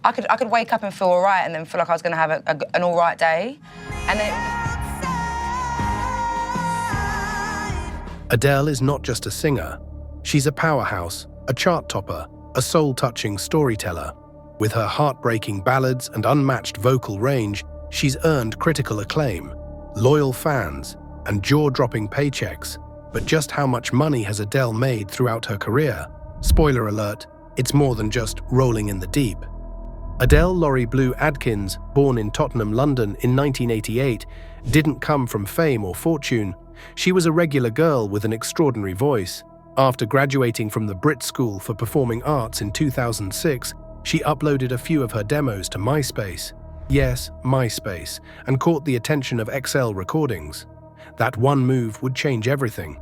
I could wake up and feel all right and then feel like I was going to have an all right day. And then... Adele is not just a singer. She's a powerhouse, a chart topper, a soul-touching storyteller. With her heartbreaking ballads and unmatched vocal range, she's earned critical acclaim, loyal fans, and jaw-dropping paychecks. But just how much money has Adele made throughout her career? Spoiler alert, it's more than just rolling in the deep. Adele Laurie Blue Adkins, born in Tottenham, London in 1988, didn't come from fame or fortune. She was a regular girl with an extraordinary voice. After graduating from the Brit School for Performing Arts in 2006, she uploaded a few of her demos to MySpace. Yes, MySpace, and caught the attention of XL Recordings. That one move would change everything.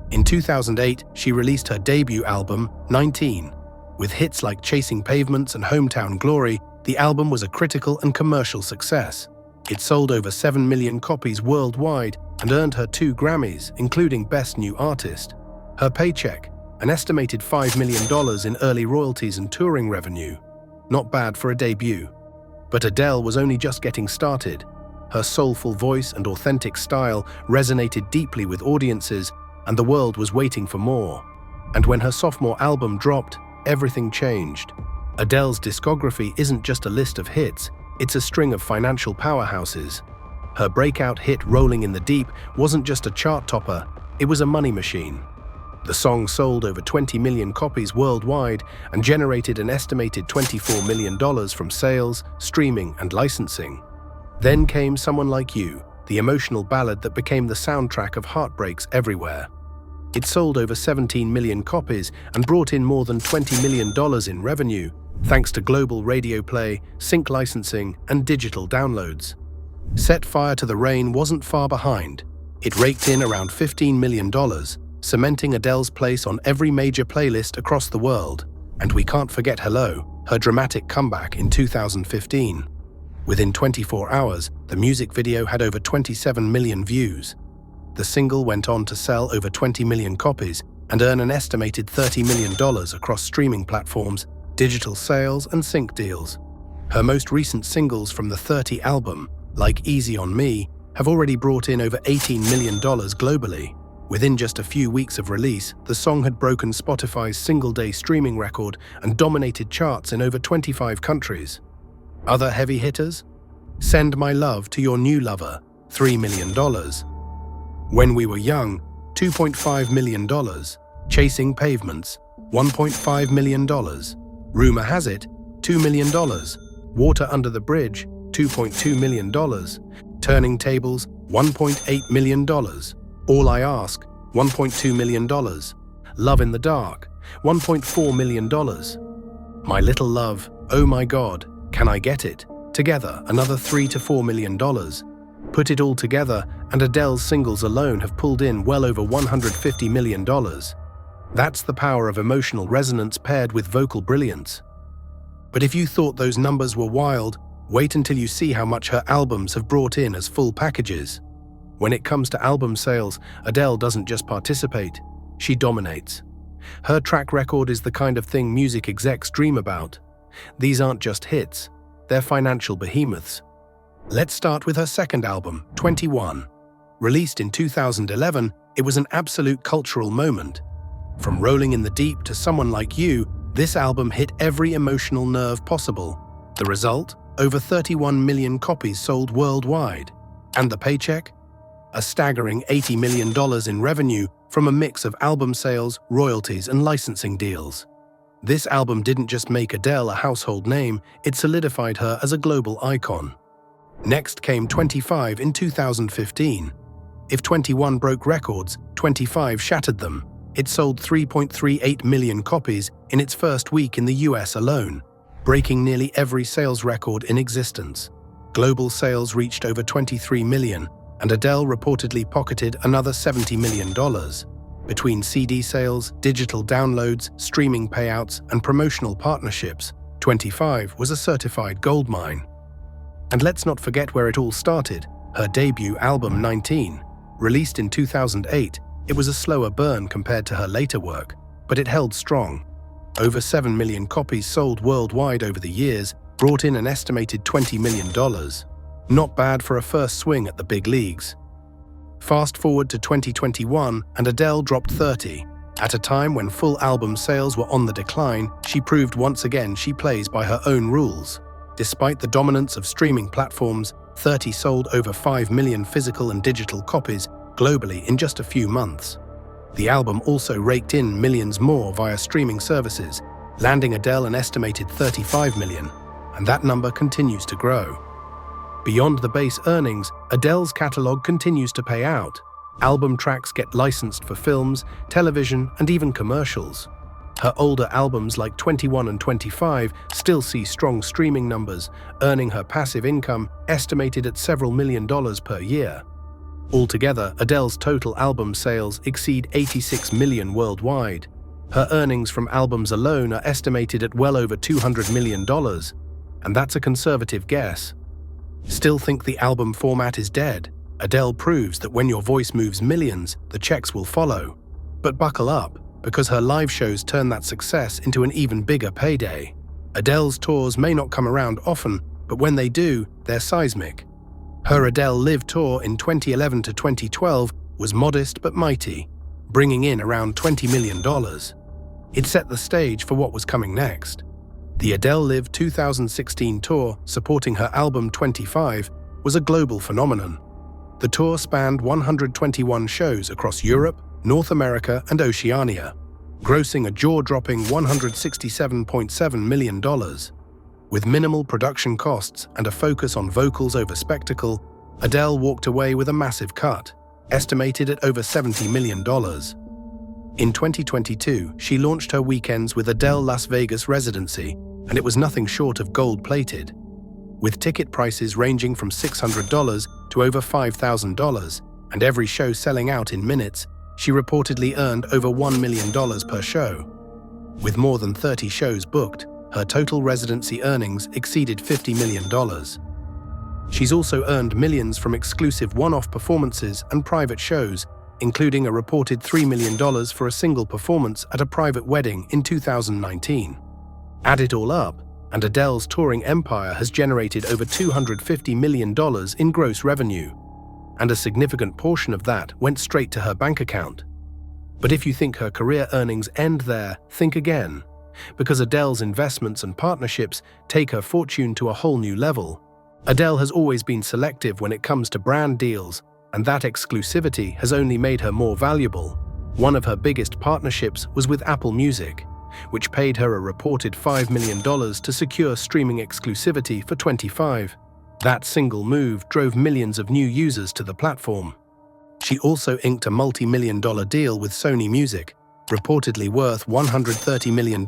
In 2008, she released her debut album, 19. With hits like Chasing Pavements and Hometown Glory, the album was a critical and commercial success. It sold over 7 million copies worldwide and earned her 2 Grammys, including Best New Artist. Her paycheck, an estimated $5 million in early royalties and touring revenue. Not bad for a debut. But Adele was only just getting started. Her soulful voice and authentic style resonated deeply with audiences, and the world was waiting for more. And when her sophomore album dropped, everything changed. Adele's discography isn't just a list of hits, it's a string of financial powerhouses. Her breakout hit Rolling in the Deep wasn't just a chart topper, it was a money machine. The song sold over 20 million copies worldwide and generated an estimated $24 million from sales, streaming, and licensing. Then came Someone Like You, the emotional ballad that became the soundtrack of heartbreaks everywhere. It sold over 17 million copies and brought in more than $20 million in revenue, thanks to global radio play, sync licensing, and digital downloads. Set Fire to the Rain wasn't far behind. It raked in around $15 million, cementing Adele's place on every major playlist across the world. And we can't forget Hello, her dramatic comeback in 2015. Within 24 hours, the music video had over 27 million views. The single went on to sell over 20 million copies and earn an estimated $30 million across streaming platforms, digital sales, and sync deals. Her most recent singles from the 30 album, like Easy on Me, have already brought in over $18 million globally. Within just a few weeks of release, the song had broken Spotify's single-day streaming record and dominated charts in over 25 countries. Other heavy hitters? Send My Love to Your New Lover, $3 million. When We Were Young, $2.5 million. Chasing Pavements, $1.5 million. Rumor Has It, $2 million. Water Under the Bridge, $2.2 million. Turning Tables, $1.8 million. All I Ask, $1.2 million. Love in the Dark, $1.4 million. My Little Love, Oh My God, Can I Get It? Together, another $3 to $4 million. Put it all together, and Adele's singles alone have pulled in well over $150 million. That's the power of emotional resonance paired with vocal brilliance. But if you thought those numbers were wild, wait until you see how much her albums have brought in as full packages. When it comes to album sales, Adele doesn't just participate, she dominates. Her track record is the kind of thing music execs dream about. These aren't just hits, they're financial behemoths. Let's start with her second album, 21. Released in 2011, it was an absolute cultural moment. From Rolling in the Deep to Someone Like You, this album hit every emotional nerve possible. The result? Over 31 million copies sold worldwide. And the paycheck? A staggering $80 million in revenue from a mix of album sales, royalties, and licensing deals. This album didn't just make Adele a household name, it solidified her as a global icon. Next came 25 in 2015. If 21 broke records, 25 shattered them. It sold 3.38 million copies in its first week in the US alone, breaking nearly every sales record in existence. Global sales reached over 23 million, and Adele reportedly pocketed another $70 million. Between CD sales, digital downloads, streaming payouts, and promotional partnerships, 25 was a certified goldmine. And let's not forget where it all started, her debut album 19. Released in 2008, it was a slower burn compared to her later work, but it held strong. Over 7 million copies sold worldwide over the years, brought in an estimated $20 million. Not bad for a first swing at the big leagues. Fast forward to 2021 and Adele dropped 30. At a time when full album sales were on the decline, she proved once again she plays by her own rules. Despite the dominance of streaming platforms, 30 sold over 5 million physical and digital copies globally in just a few months. The album also raked in millions more via streaming services, landing Adele an estimated 35 million, and that number continues to grow. Beyond the base earnings, Adele's catalog continues to pay out. Album tracks get licensed for films, television, and even commercials. Her older albums like 21 and 25 still see strong streaming numbers, earning her passive income estimated at several $1 million per year. Altogether, Adele's total album sales exceed 86 million worldwide. Her earnings from albums alone are estimated at well over $200 million, and that's a conservative guess. Still think the album format is dead? Adele proves that when your voice moves millions, the checks will follow. But buckle up, because her live shows turn that success into an even bigger payday. Adele's tours may not come around often, but when they do, they're seismic. Her Adele Live tour in 2011 to 2012 was modest but mighty, bringing in around $20 million. It set the stage for what was coming next. The Adele Live 2016 tour, supporting her album 25, was a global phenomenon. The tour spanned 121 shows across Europe, North America, and Oceania, grossing a jaw-dropping $167.7 million. With minimal production costs and a focus on vocals over spectacle, Adele walked away with a massive cut, estimated at over $70 million. In 2022, she launched her weekends with Adele Las Vegas residency, and it was nothing short of gold-plated. With ticket prices ranging from $600 to over $5,000, and every show selling out in minutes, she reportedly earned over $1 million per show. With more than 30 shows booked, her total residency earnings exceeded $50 million. She's also earned millions from exclusive one-off performances and private shows, including a reported $3 million for a single performance at a private wedding in 2019. Add it all up, and Adele's touring empire has generated over $250 million in gross revenue, and a significant portion of that went straight to her bank account. But if you think her career earnings end there, think again, because Adele's investments and partnerships take her fortune to a whole new level. Adele has always been selective when it comes to brand deals, and that exclusivity has only made her more valuable. One of her biggest partnerships was with Apple Music, which paid her a reported $5 million to secure streaming exclusivity for 25. That single move drove millions of new users to the platform. She also inked a multi-million-dollar deal with Sony Music, reportedly worth $130 million,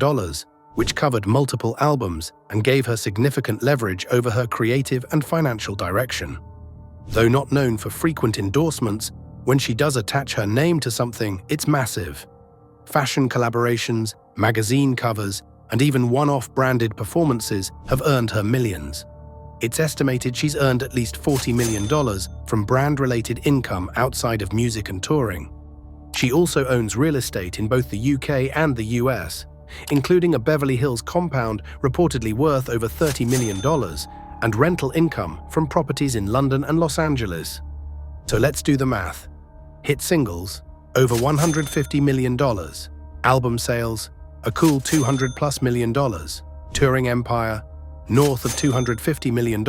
which covered multiple albums and gave her significant leverage over her creative and financial direction. Though not known for frequent endorsements, when she does attach her name to something, it's massive. Fashion collaborations, magazine covers, and even one-off branded performances have earned her millions. It's estimated she's earned at least $40 million from brand-related income outside of music and touring. She also owns real estate in both the UK and the US, including a Beverly Hills compound reportedly worth over $30 million, and rental income from properties in London and Los Angeles. So let's do the math. Hit singles, over $150 million. Album sales, a cool $200+ million. Touring empire, north of $250 million.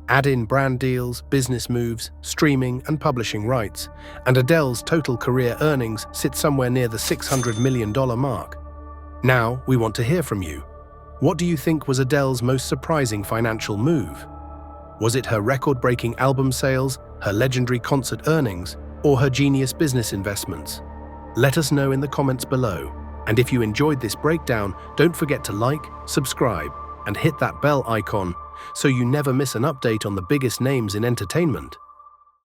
Add in brand deals, business moves, streaming and publishing rights, and Adele's total career earnings sit somewhere near the $600 million mark. Now, we want to hear from you. What do you think was Adele's most surprising financial move? Was it her record-breaking album sales, her legendary concert earnings, or her genius business investments? Let us know in the comments below. And if you enjoyed this breakdown, don't forget to like, subscribe, and hit that bell icon so you never miss an update on the biggest names in entertainment.